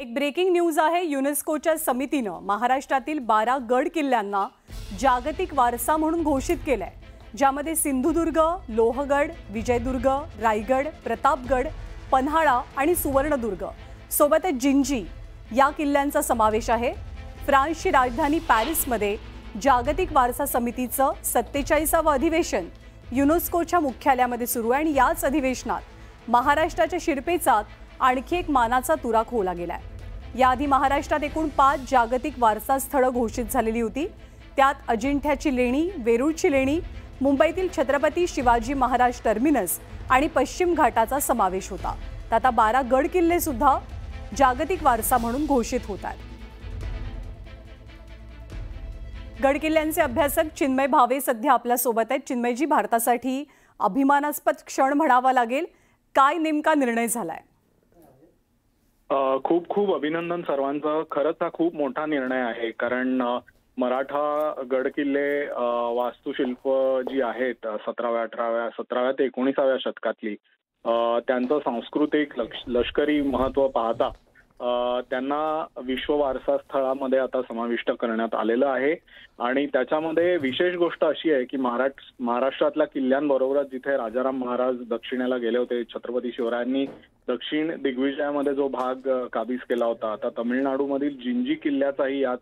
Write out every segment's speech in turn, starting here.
एक breaking news आहे। युनेस्कोच्या समितीनं महाराष्ट्रातील 12 गड किल्ल्यांना जागतिक वारसा म्हणून घोषित केलंय, ज्यामध्ये सिंधुदुर्ग, लोहगड, विजयदुर्ग, रायगड, प्रतापगड, पन्हाळा आणि सुवर्णदुर्ग सोबतच जिंजी या किल्ल्यांचा समावेश आहे। फ्रान्सची राजधानी पॅरिसमध्ये जागतिक वारसा समितीचं 47वे अधिवेशन युनेस्कोच्या मुख्यालयामध्ये सुरू आहे आणि याच अधिवेशनात महाराष्ट्राच्या शिरपेचात आणखी एक मानाचा तुरा खोवला गेलाय। याआधी महाराष्ट्रात एकूण 5 जागतिक वारसा स्थळं घोषित झालेली होती। त्यात अजिंठ्याची लेणी, वेरूळची लेणी, मुंबईतील छत्रपती शिवाजी महाराज टर्मिनस आणि पश्चिम घाटाचा समावेश होता। तर आता 12 गड किल्ले सुद्धा जागतिक वारसा म्हणून घोषित होत आहेत। गड किल्ल्यांचे अभ्यासक चिन्मय भावे सध्या आपल्या सोबत आहेत। चिन्मयजी, भारतासाठी अभिमानास्पद क्षण म्हणावा लागेल, काय नेमका निर्णय झालाय? खूप खूप अभिनंदन सर्वांचं। खरंच हा खूप मोठा निर्णय आहे, कारण मराठा गड किल्ले वास्तुशिल्प जी आहेत 17व्या, 18व्या, 17व्या ते 19व्या शतकातली, त्यांचं सांस्कृतिक लष्करी महत्त्व पाहता त्यांना विश्व वारसा स्थळामध्ये आता समाविष्ट करण्यात आलेलं आहे। आणि त्याच्यामध्ये विशेष गोष्ट अशी आहे की महाराष्ट्रातल्या किल्ल्यांबरोबरच जिथे राजाराम महाराज दक्षिणेला गेले होते, छत्रपती शिवरायांनी दक्षिण दिग्विजयामध्ये जो भाग काबीज केला होता, आता तामिळनाडूमधील जिंजी किल्ल्याचाही यात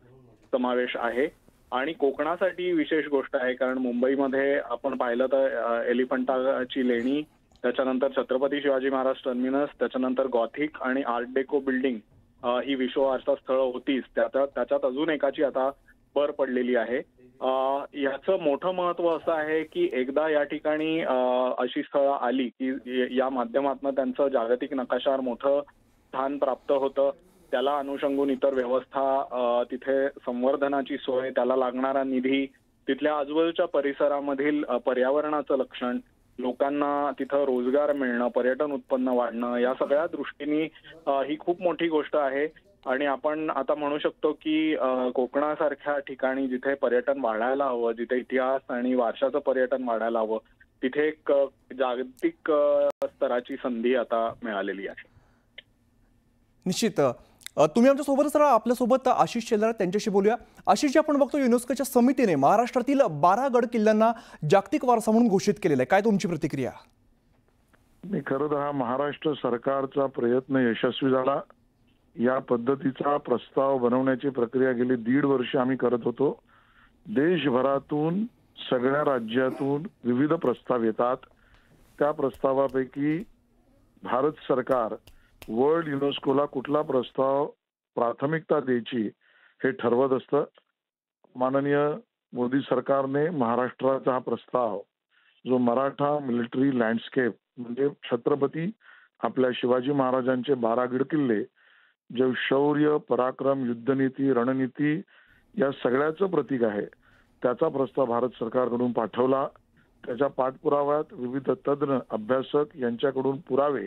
समावेश आहे। आणि कोकणासाठी विशेष गोष्ट आहे, कारण मुंबईमध्ये आपण पाहिलं तर एलिफंटाची लेणी, त्याच्यानंतर छत्रपती शिवाजी महाराज टर्मिनस, त्याच्यानंतर गॉथिक आणि आर्ट डेको बिल्डिंग ही विश्व वारसा स्थळं होतीच, त्याच्यात अजून एकाची आता भर पडलेली आहे। याचं मोठं महत्व असं आहे की एकदा या ठिकाणी अशी स्थळं आली की या माध्यमातून त्यांचं जागतिक नकाशावर मोठं स्थान प्राप्त होतं। त्याला अनुषंगून इतर व्यवस्था, तिथे संवर्धनाची सोय, त्याला लागणारा निधी, तिथल्या आजूबाजूच्या परिसरामधील पर्यावरणाचं लक्षण, लोकांना तिथं रोजगार मिळणं, पर्यटन उत्पन्न वाढणं, या सगळ्या दृष्टीने ही खूप मोठी गोष्ट आहे। आणि आपण आता म्हणू शकतो की कोकणासारख्या ठिकाणी जिथे पर्यटन वाढायला हवं, जिथे इतिहास आणि वारशाचं पर्यटन वाढायला हवं, तिथे एक जागतिक स्तराची संधी आता मिळालेली आहे। निश्चित तुम्ही आमच्यासोबतच राहा। आपल्यासोबत आशिष शेलार, त्यांच्याशी बोलूया। आशिष, आपण बघतो युनेस्कोच्या समितीने महाराष्ट्रातील 12 गड किल्ल्यांना जागतिक वारसा म्हणून घोषित केलेला आहे, काय तुमची प्रतिक्रिया? मी खरं तर हा महाराष्ट्र सरकारचा प्रयत्न यशस्वी झाला। या पद्धतीचा प्रस्ताव बनवण्याची प्रक्रिया गेली 1.5 वर्ष आम्ही करत होतो। देशभरातून, सगळ्या राज्यातून विविध प्रस्ताव येतात। त्या प्रस्तावापैकी भारत सरकार वर्ल्ड युनेस्कोला कुठला प्रस्ताव प्राथमिकता द्यायची हे ठरवत असतं। माननीय मोदी सरकारने महाराष्ट्राचा हा प्रस्ताव, जो मराठा मिलिटरी लँडस्केप म्हणजे छत्रपती आपल्या शिवाजी महाराजांचे 12 गड किल्ले, जे शौर्य, पराक्रम, युद्धनीती, रणनीती या सगळ्याचं प्रतीक आहे, त्याचा प्रस्ताव भारत सरकारकडून पाठवला। त्याच्या पाठपुराव्यात विविध तज्ञ, अभ्यासक यांच्याकडून पुरावे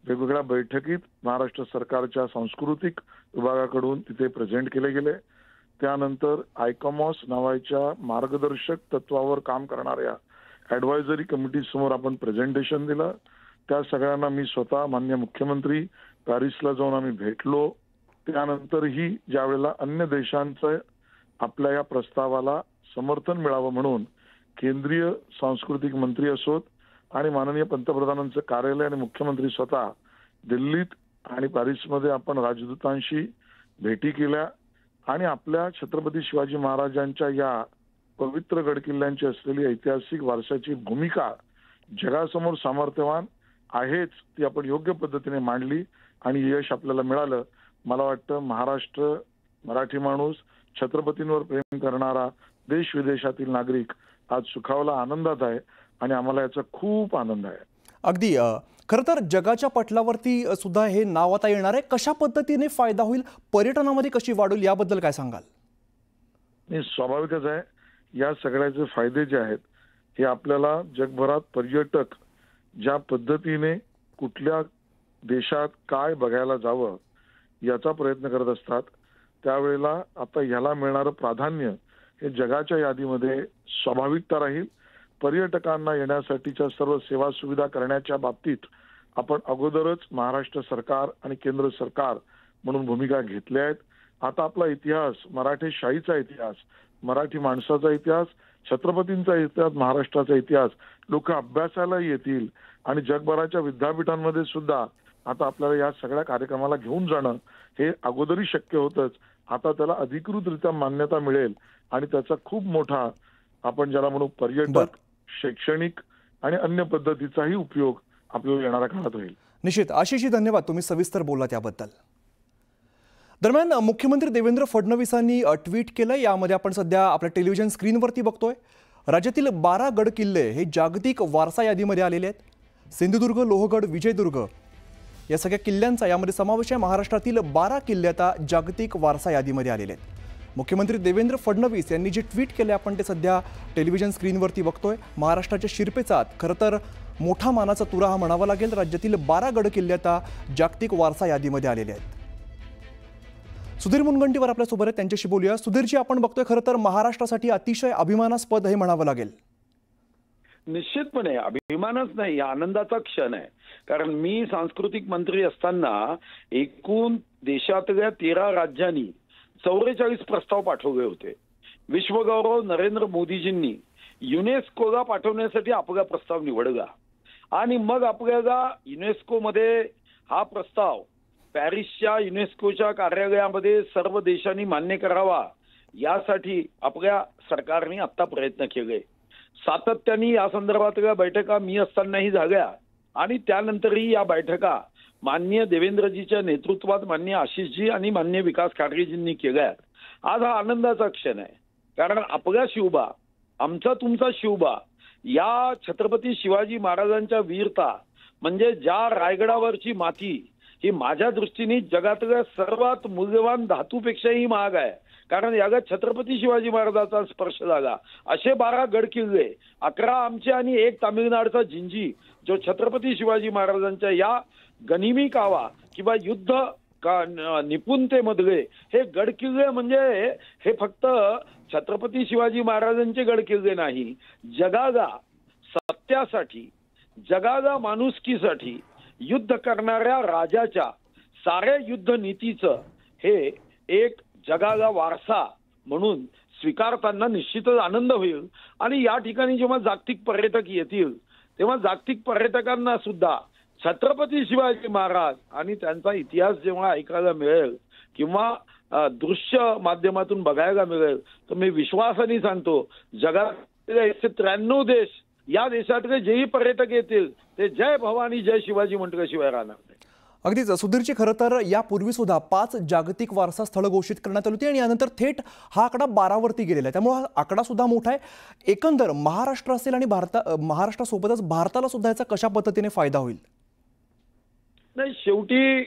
वेगवेगळ्या बैठकीत महाराष्ट्र सरकारच्या सांस्कृतिक विभागाकडून तिथे प्रेझेंट केले गेले। त्यानंतर आयकॉमॉस नावाच्या मार्गदर्शक तत्वावर काम करणाऱ्या ॲडवायझरी कमिटी समोर आपण प्रेझेंटेशन दिलं। त्या सगळ्यांना मी स्वतः माननीय मुख्यमंत्री पॅरिसला जाऊन आम्ही भेटलो। त्यानंतरही ज्यावेळेला अन्य देशांचं आपल्या या प्रस्तावाला समर्थन मिळावं म्हणून केंद्रीय सांस्कृतिक मंत्री असोत आणि माननीय पंतप्रधानांचं कार्यालय आणि मुख्यमंत्री स्वतः दिल्लीत आणि पॅरिसमध्ये आपण राजदूतांशी भेटी केल्या आणि आपल्या छत्रपती शिवाजी महाराजांच्या या पवित्र गडकिल्ल्यांची असलेली ऐतिहासिक वारशाची भूमिका जगासमोर सामर्थ्यवान आहेच ती आपण योग्य पद्धतीने मांडली आणि यश आपल्याला मिळालं। मला वाटतं महाराष्ट्र, मराठी माणूस, छत्रपतींवर प्रेम करणारा देश विदेशातील नागरिक आज सुखावला, आनंदात आहे आणि आम्हाला याचा खूप आनंद आहे। अगदी खरं तर जगाच्या पटलावरती सुद्धा हे नाव आता येणार आहे। कशा पद्धतीने फायदा होईल, पर्यटनामध्ये कशी वाढेल, याबद्दल काय सांगाल? नाही, स्वाभाविकच आहे, या सगळ्याचे फायदे जे आहेत हे आपल्याला जगभरात पर्यटक ज्या पद्धतीने कुठल्या देशात काय बघायला जावं याचा प्रयत्न करत असतात, त्यावेळेला आता ह्याला मिळणारं प्राधान्य हे जगाच्या यादीमध्ये स्वाभाविकता राहील। पर्यटकांना येण्यासाठीच्या सर्व सेवा सुविधा करण्याच्या बाबतीत आपण अगोदरच महाराष्ट्र सरकार आणि केंद्र सरकार म्हणून भूमिका घेतल्या आहेत. आता आपला इतिहास, मराठेशाहीचा इतिहास, मराठी माणसाचा इतिहास, छत्रपतींचा इतिहास, महाराष्ट्राचा इतिहास लोक अभ्यासायला येतील आणि जगभराच्या विद्यापीठांमध्ये सुद्धा आता आपल्याला या सगळ्या कार्यक्रमाला घेऊन जाणं हे अगोदरही शक्य होतंच. आता त्याला अधिकृतरित्या मान्यता मिळेल आणि त्याचा खूप मोठा, आपण ज्याला म्हणू पर्यटक, शैक्षणिक आणि अन्य पद्धतीचाही उपयोग आपल्याला येणाऱ्या काळात होईल. निश्चित. आशिषजी धन्यवाद, तुम्ही सविस्तर बोलला त्याबद्दल. दरम्यान मुख्यमंत्री देवेंद्र फडणवीसांनी ट्विट केलं. यामध्ये आपण सध्या आपल्या टेलिव्हिजन स्क्रीनवरती बघतोय. राज्यातील 12 गड किल्ले हे जागतिक वारसा यादीमध्ये आलेले आहेत. सिंधुदुर्ग, लोहगड, विजयदुर्ग या सगळ्या किल्ल्यांचा यामध्ये समावेश आहे. महाराष्ट्रातील 12 किल्ले आता जागतिक वारसा यादीमध्ये आलेले आहेत. मुख्यमंत्री देवेंद्र फडणवीस यांनी जे ट्विट केले आपण ते सध्या टेलिव्हिजन स्क्रीनवरती बघतोय. महाराष्ट्राच्या शिरपेचात खरं तर मोठा मानाचा तुरा हा म्हणावा लागेल. राज्यातील 12 गड किल्ले आता जागतिक वारसा यादीमध्ये आलेले आहेत. सुधीर मुनगंटीवार आपल्यासोबत आहेत, त्यांच्याशी बोलूया. सुधीरजी, आपण बघतोय खरं तर महाराष्ट्रासाठी अतिशय अभिमानास्पद हे म्हणावं लागेल. निश्चितपणे अभिमानच नाही, आनंदाचा क्षण आहे. कारण मी सांस्कृतिक मंत्री असताना एकूण देशातल्या 13 राज्यांनी 44 प्रस्ताव पाठवले होते. विश्वगौरव नरेंद्र मोदीजींनी युनेस्कोला पाठवण्यासाठी आपला प्रस्ताव निवडला आणि मग आपल्याला युनेस्कोमध्ये हा प्रस्ताव पॅरिसच्या युनेस्कोच्या कार्यालयामध्ये सर्व देशांनी मान्य करावा यासाठी आपल्या सरकारने आता प्रयत्न केले. सातत्याने या संदर्भातल्या बैठका मी असतानाही झाल्या आणि त्यानंतरही या बैठका माननीय देवेंद्रजीच्या नेतृत्वात माननीय आशिषजी आणि माननीय विकास खारगेजींनी केल्या. आज हा आनंदाचा क्षण आहे. कारण आपला शिवबा, आमचा तुमचा शिवबा, या छत्रपती शिवाजी महाराजांच्या वीरता म्हणजे ज्या रायगडावरची माती ही माझ्या दृष्टीने जगातल्या सर्वात मूल्यवान धातूपेक्षाही महाग आहे. कारण याला छत्रपती शिवाजी महाराजांचा स्पर्श झाला. असे 12 गड किल्ले, 11 आमचे आणि 1 तामिळनाडूचा जिंजी, जो छत्रपती शिवाजी महाराजांच्या या गनिमी कावा किंवा युद्ध निपुणतेमधले हे गड किल्ले म्हणजे हे फक्त छत्रपती शिवाजी महाराजांचे गड किल्ले नाही, जगाला सत्यासाठी, जगाला माणुसकीसाठी युद्ध करणाऱ्या राजाच्या साऱ्या युद्ध नीतीचं हे एक जगाला वारसा म्हणून स्वीकारताना निश्चितच आनंद होईल. आणि या ठिकाणी जेव्हा जागतिक पर्यटक येतील तेव्हा जागतिक पर्यटकांना सुद्धा छत्रपती शिवाजी महाराज आणि त्यांचा इतिहास जेव्हा ऐकायला मिळेल किंवा दृश्य माध्यमातून बघायला मिळेल तर मी विश्वासाने सांगतो जगातले 193 देश, या देशातले जेही पर्यटक येतील ते जय भवानी जय शिवाजी म्हटल्याशिवाय राहणार नाही. अगदीच. सुधीरजी, खरं तर यापूर्वी सुद्धा 5 जागतिक वारसा स्थळं घोषित करण्यात आली होती आणि यानंतर थेट हा आकडा 12 वरती गेलेला आहे. त्यामुळे हा आकडा सुद्धा मोठा आहे. एकंदर महाराष्ट्र असेल आणि महाराष्ट्रासोबतच भारताला सुद्धा याचा कशा पद्धतीने फायदा होईल? नाही, शेवटी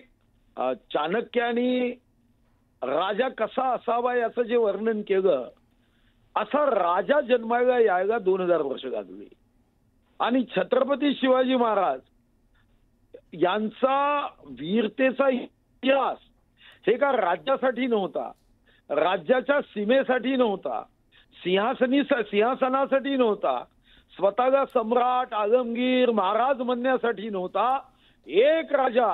चाणक्याने राजा कसा असावा याचं जे वर्णन केलं, असा राजा जन्माला यायला 2000 वर्ष लागली. आणि छत्रपती शिवाजी महाराज यांचा वीरतेचा इतिहास हे का राज्यासाठी नव्हता, राज्याच्या सीमेसाठी नव्हता, सिंहासनासाठी नव्हता, स्वतःला सम्राट आलमगीर महाराज म्हणण्यासाठी नव्हता. एक राजा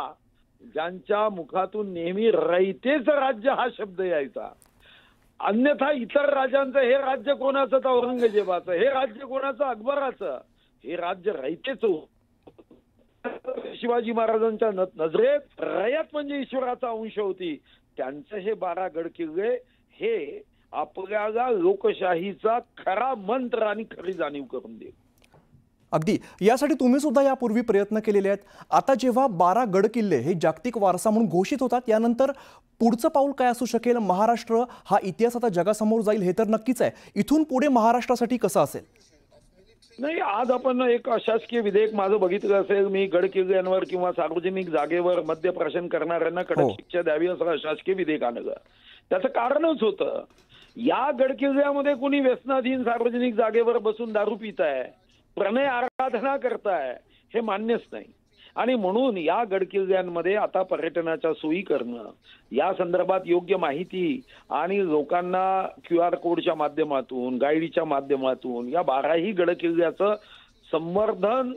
ज्यांच्या मुखातून नेहमी रयतेचं राज्य हा शब्द यायचा. अन्यथा इतर राजांचं हे राज्य कोणाचं तर औरंगजेबाचं, हे राज्य कोणाचं अकबराचं, हे राज्य रयतेचं. शिवाजी महाराजांच्या नजरेत रयत म्हणजे ईश्वराचा अंश होती. त्यांचं हे 12 गड किल्ले हे आपल्याला लोकशाहीचा खरा मंत्र आणि खरी जाणीव करून देईल. अगदी. यासाठी तुम्ही सुद्धा यापूर्वी प्रयत्न केलेले आहेत. आता जेव्हा 12 गड किल्ले हे जागतिक वारसा म्हणून घोषित होतात यानंतर पुढचं पाऊल काय असू शकेल? महाराष्ट्र हा इतिहास आता जगासमोर जाईल हे तर नक्कीच आहे. इथून पुढे महाराष्ट्रासाठी कसं असेल? नाही, आज आपण एक अशासकीय विधेयक माझं बघितलं असेल, मी गड किल्ल्यांवर किंवा सार्वजनिक जागेवर मद्यप्राशन करणाऱ्यांना कडक शिक्षा द्यावी असं अशासकीय विधेयक आणलं. त्याचं कारणच होतं, या गड किल्ल्यामध्ये कुणी व्यसनाधीन सार्वजनिक जागेवर बसून दारू पित आहे, प्रणय आराधना करताय हे मान्यच नाही. आणि म्हणून या गड किल्ल्यांमध्ये आता पर्यटनाच्या सोयी करणं, या संदर्भात योग्य माहिती आणि लोकांना QR कोडच्या माध्यमातून, गाईडच्या माध्यमातून या 12ही गड किल्ल्याचं संवर्धन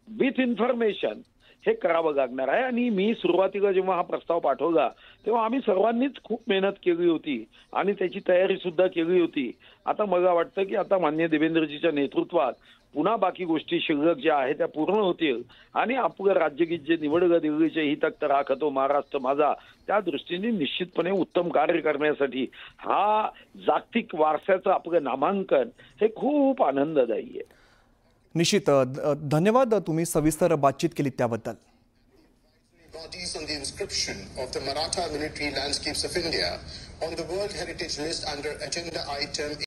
विथ इन्फॉर्मेशन हे करावं लागणार आहे. आणि मी सुरुवातीला जेव्हा हा प्रस्ताव पाठवला तेव्हा आम्ही सर्वांनीच खूप मेहनत केली होती आणि त्याची तयारी सुद्धा केली होती. आता मला वाटतं की आता माननीय देवेंद्रजीच्या नेतृत्वात पुन्हा बाकी गोष्टी शिल्लक ज्या आहेत त्या पूर्ण होतील आणि आपलं राज्यगीत जे निवडलं दिल्लीचे ही तख्त राखतो महाराष्ट्र माझा, त्या दृष्टीने निश्चितपणे उत्तम कार्य करण्यासाठी हा जागतिक वारसाचं आपलं नामांकन हे खूप आनंददायी आहे. निश्चित धन्यवाद, तुम्ही सविस्तर बातचीत केली त्याबद्दल. Bodies on the inscription of the Maratha military landscapes of India on the World Heritage List under agenda item